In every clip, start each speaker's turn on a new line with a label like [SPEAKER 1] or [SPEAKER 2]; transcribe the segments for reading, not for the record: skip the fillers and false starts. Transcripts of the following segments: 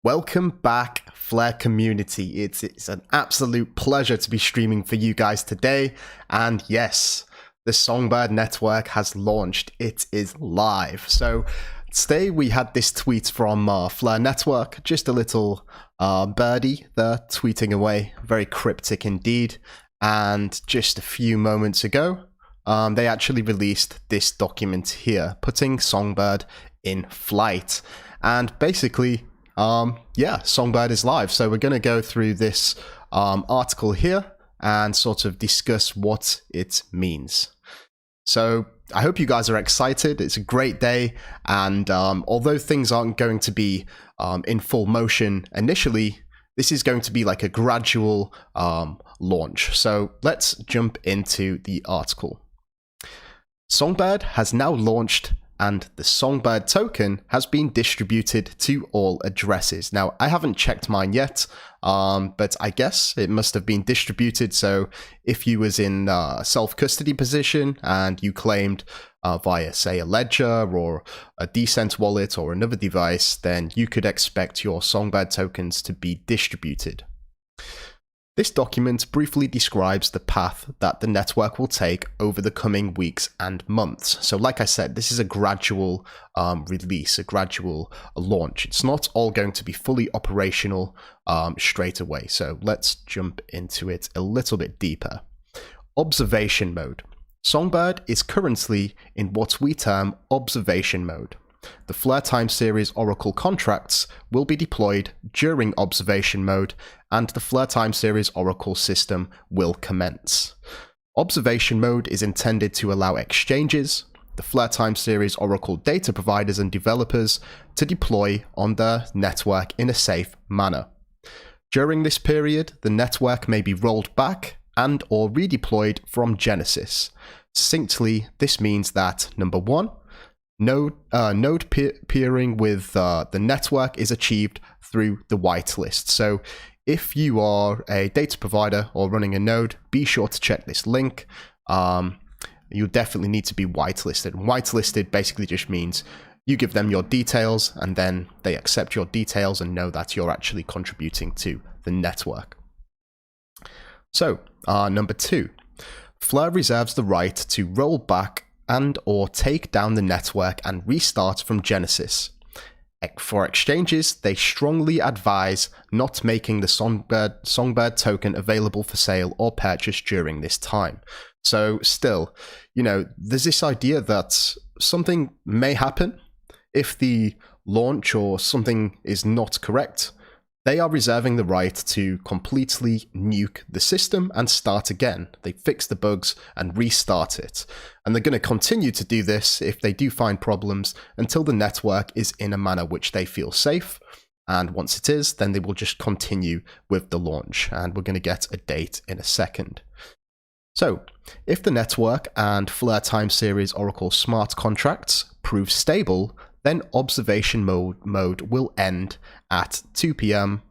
[SPEAKER 1] Welcome back, Flare community. It's an absolute pleasure to be streaming for you guys today. And yes, the Songbird network has launched. It is live. So today we had this tweet from Flare Network, just a little birdie there tweeting away, very cryptic indeed. And just a few moments ago, they actually released this document here, putting Songbird in flight. And basically, Songbird is live. So we're going to go through this article here and sort of discuss what it means. So I hope you guys are excited. It's a great day. And although things aren't going to be in full motion initially, this is going to be like a gradual launch. So let's jump into the article. Songbird has now launched, and the Songbird token has been distributed to all addresses. Now, I haven't checked mine yet, but I guess it must have been distributed. So if you was in self-custody position and you claimed via, say, a ledger or a Decent wallet or another device, then you could expect your Songbird tokens to be distributed. This document briefly describes the path that the network will take over the coming weeks and months. So like I said, this is a gradual release, a gradual launch. It's not all going to be fully operational straight away. So let's jump into it a little bit deeper. Observation mode. Songbird is currently in what we term observation mode. The Flare Time Series Oracle contracts will be deployed during observation mode, and the Flare Time Series Oracle system will commence. Observation mode is intended to allow exchanges, the Flare Time Series Oracle data providers and developers to deploy on the network in a safe manner. During this period, the network may be rolled back and or redeployed from Genesis. Succinctly, this means that number one, node peering with the network is achieved through the whitelist. So if you are a data provider or running a node, be sure to check this link. You definitely need to be whitelisted. Whitelisted basically just means you give them your details and then they accept your details and know that you're actually contributing to the network. So number two, Flare reserves the right to roll back and or take down the network and restart from Genesis. For exchanges, they strongly advise not making the Songbird token available for sale or purchase during this time. So still, there's this idea that something may happen if the launch or something is not correct. They are reserving the right to completely nuke the system and start again. They fix the bugs and restart it. And they're going to continue to do this if they do find problems until the network is in a manner which they feel safe. And once it is, then they will just continue with the launch. And we're going to get a date in a second. So if the network and Flare Time Series Oracle smart contracts prove stable, then observation mode will end at 2 p.m.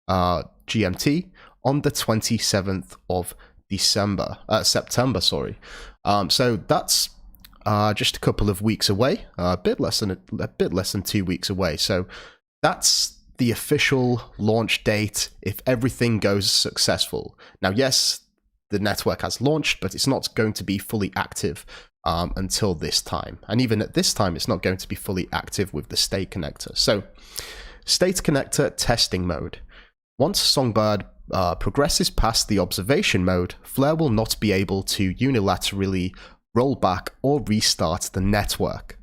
[SPEAKER 1] GMT on the 27th of September. So that's just a couple of weeks away, a bit less than 2 weeks away. So that's the official launch date if everything goes successful. Now, yes, the network has launched, but it's not going to be fully active until this time. And even at this time, it's not going to be fully active with the state connector. So state connector testing mode. Once Songbird progresses past the observation mode, Flare will not be able to unilaterally roll back or restart the network.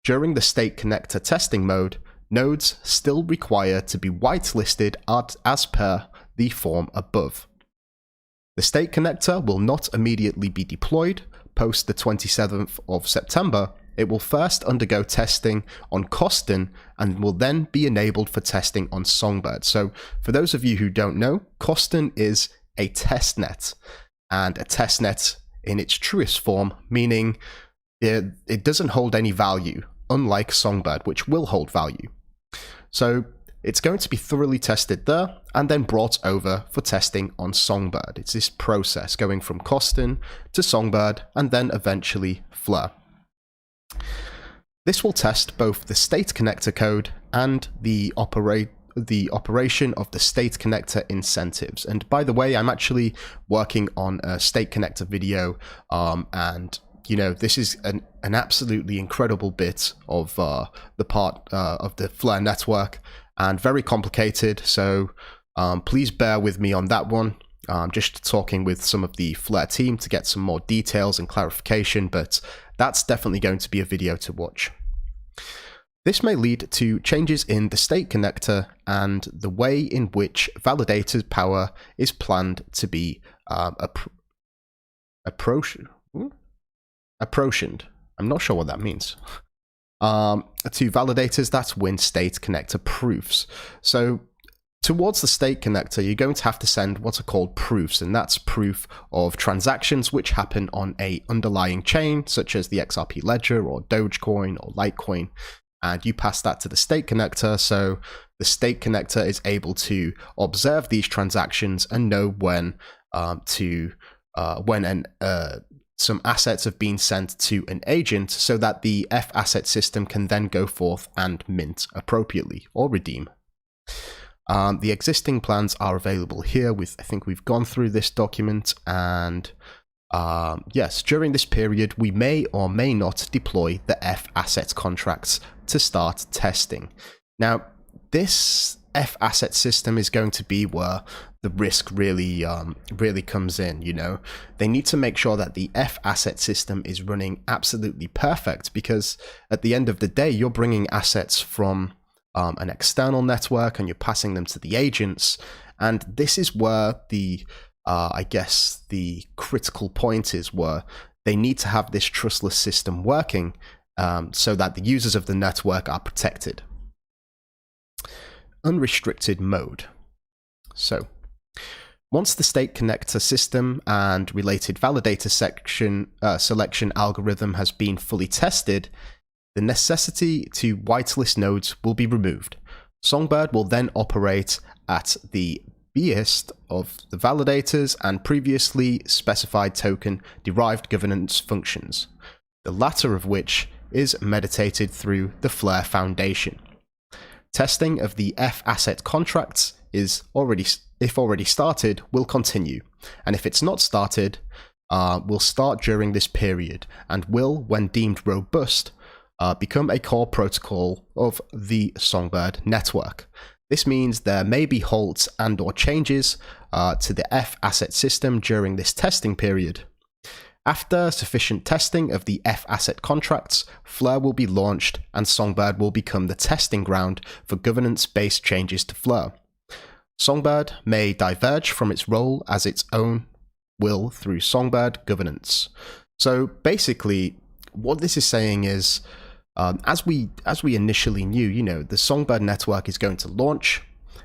[SPEAKER 1] During the state connector testing mode, nodes still require to be whitelisted as per the form above. The state connector will not immediately be deployed. Post the 27th of September, it will first undergo testing on Costin and will then be enabled for testing on Songbird. So for those of you who don't know, Costin is a testnet, and a testnet in its truest form, meaning it doesn't hold any value, unlike Songbird, which will hold value. So it's going to be thoroughly tested there and then brought over for testing on Songbird. It's this process going from Costin to Songbird and then eventually Flare. This will test both the state connector code and the the operation of the state connector incentives. And by the way, I'm actually working on a state connector video, and you know, this is an absolutely incredible bit of the part of the Flare network, and very complicated. So please bear with me on that one. Just talking with some of the Flare team to get some more details and clarification, but that's definitely going to be a video to watch. This may lead to changes in the state connector and the way in which validator power is planned to be apportioned. I'm not sure what that means. To validators that win state connector proofs. So towards the state connector, you're going to have to send what are called proofs, and that's proof of transactions which happen on a underlying chain, such as the XRP ledger or Dogecoin or Litecoin, and you pass that to the state connector, so the state connector is able to observe these transactions and know when some assets have been sent to an agent, so that the F asset system can then go forth and mint appropriately or redeem. The existing plans are available here. I think we've gone through this document, and yes, during this period, we may or may not deploy the F asset contracts to start testing. Now, this F asset system is going to be where the risk really comes in. You know, they need to make sure that the F asset system is running absolutely perfect, because at the end of the day, you're bringing assets from an external network and you're passing them to the agents, and this is where the I guess the critical point is, where they need to have this trustless system working so that the users of the network are protected. Unrestricted mode. So once the state connector system and related validator selection algorithm has been fully tested, the necessity to whitelist nodes will be removed. Songbird will then operate at the behest of the validators and previously specified token-derived governance functions, the latter of which is meditated through the Flare Foundation. Testing of the F asset contracts is if already started, will continue, and if it's not started, will start during this period and will, when deemed robust, become a core protocol of the Songbird network. This means there may be halts and or changes to the F asset system during this testing period. After sufficient testing of the F asset contracts, Flare will be launched and Songbird will become the testing ground for governance-based changes to Flare. Songbird may diverge from its role as its own will through Songbird governance. So basically, what this is saying is, as we initially knew, you know, the Songbird network is going to launch.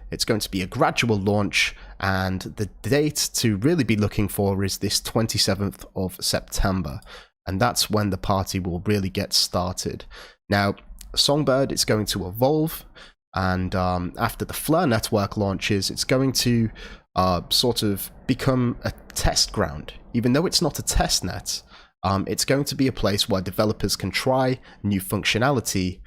[SPEAKER 1] It's going to be a gradual launch, and the date to really be looking for is this 27th of September, and that's when the party will really get started. Now, Songbird is going to evolve, and after the Flare network launches, it's going to sort of become a test ground. Even though it's not a test net, it's going to be a place where developers can try new functionality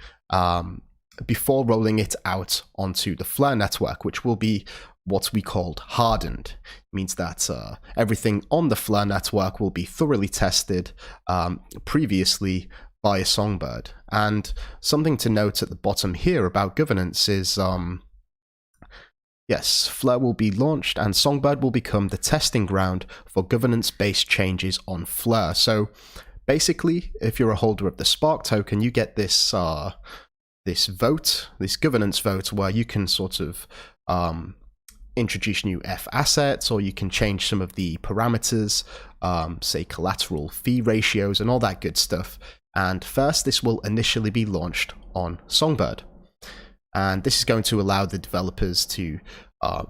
[SPEAKER 1] before rolling it out onto the Flare network, which will be what we called hardened. It means that everything on the Flare network will be thoroughly tested previously by Songbird. And something to note at the bottom here about governance is, yes, Flare will be launched and Songbird will become the testing ground for governance-based changes on Flare. So basically, if you're a holder of the Spark token, you get this this governance vote, where you can sort of introduce new F assets, or you can change some of the parameters, say collateral fee ratios and all that good stuff. And first, this will initially be launched on Songbird. And this is going to allow the developers to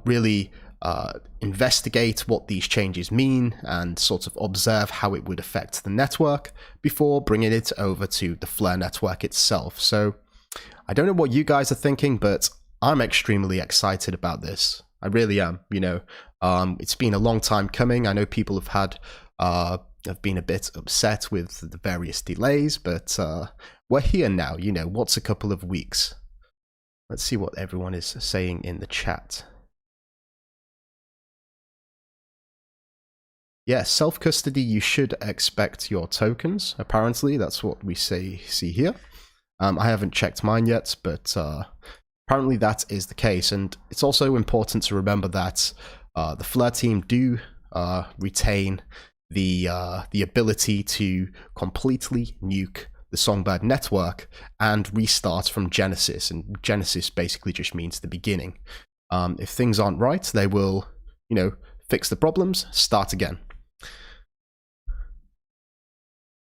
[SPEAKER 1] really investigate what these changes mean and sort of observe how it would affect the network before bringing it over to the Flare network itself. So I don't know what you guys are thinking, but I'm extremely excited about this. I really am. You know, it's been a long time coming. I know people have been a bit upset with the various delays, but we're here now. You know, what's a couple of weeks? Let's see what everyone is saying in the chat. Yeah, self-custody, you should expect your tokens. Apparently, that's what we see here. I haven't checked mine yet, but apparently that is the case. And it's also important to remember that the Flare team do retain the ability to completely nuke the Songbird network and restart from Genesis. And Genesis basically just means the beginning. If things aren't right, they will, fix the problems, start again.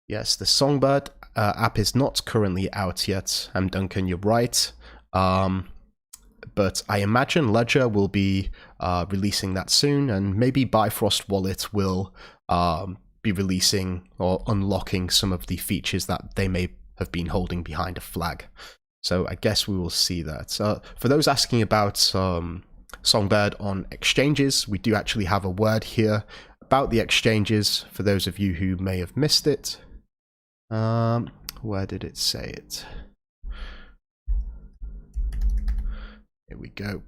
[SPEAKER 1] Yes, the Songbird app is not currently out yet. Duncan, you're right. But I imagine Ledger will be releasing that soon, and maybe Bifrost Wallet will be releasing or unlocking some of the features that they may have been holding behind a flag. So I guess we will see that. For those asking about Songbird on exchanges, we do actually have a word here about the exchanges for those of you who may have missed it. Where did it say it? Here we go.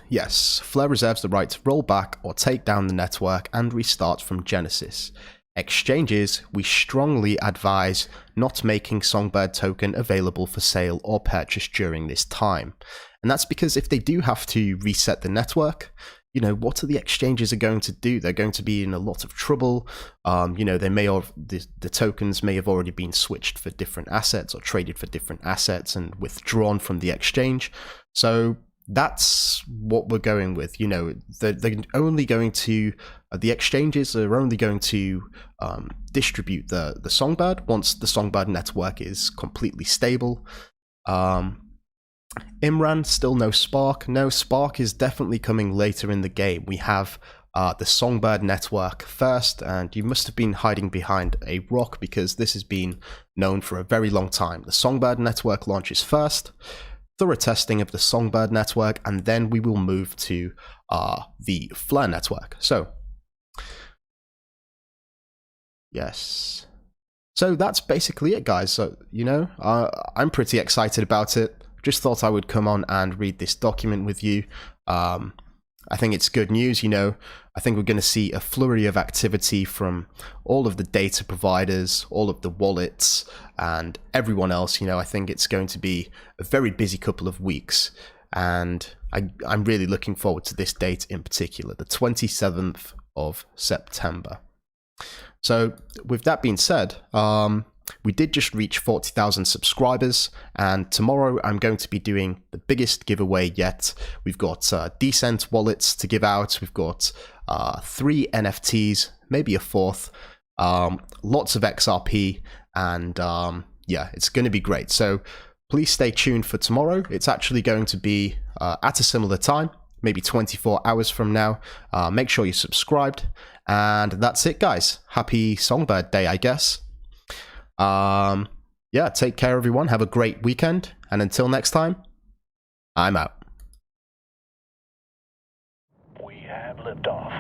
[SPEAKER 1] Yes, Flare reserves the right to roll back or take down the network and restart from Genesis. Exchanges, we strongly advise not making Songbird token available for sale or purchase during this time. And that's because if they do have to reset the network, what are the exchanges are going to do? They're going to be in a lot of trouble. They may have, the tokens may have already been switched for different assets or traded for different assets and withdrawn from the exchange. So that's what we're going with. They're only going to, the exchanges are only going to distribute the Songbird once the Songbird network is completely stable. Imran, still no Spark. No, Spark is definitely coming later in the game. We have the Songbird network first, and you must have been hiding behind a rock because this has been known for a very long time. The Songbird network launches first, thorough testing of the Songbird network, and then we will move to the Flare network. So, yes. So that's basically it, guys. So, I'm pretty excited about it. Just thought I would come on and read this document with you. I think it's good news. I think we're going to see a flurry of activity from all of the data providers, all of the wallets, and everyone else. I think it's going to be a very busy couple of weeks, and I'm really looking forward to this date in particular, the 27th of September. So with that being said, we did just reach 40,000 subscribers, and tomorrow I'm going to be doing the biggest giveaway yet. We've got decent wallets to give out. We've got 3 NFTs, maybe a 4th, lots of XRP, and yeah, it's going to be great. So please stay tuned for tomorrow. It's actually going to be at a similar time, maybe 24 hours from now. Make sure you're subscribed, and that's it, guys. Happy Songbird Day, I guess. Yeah, take care, everyone. Have a great weekend, and until next time, I'm out.
[SPEAKER 2] We have liftoff.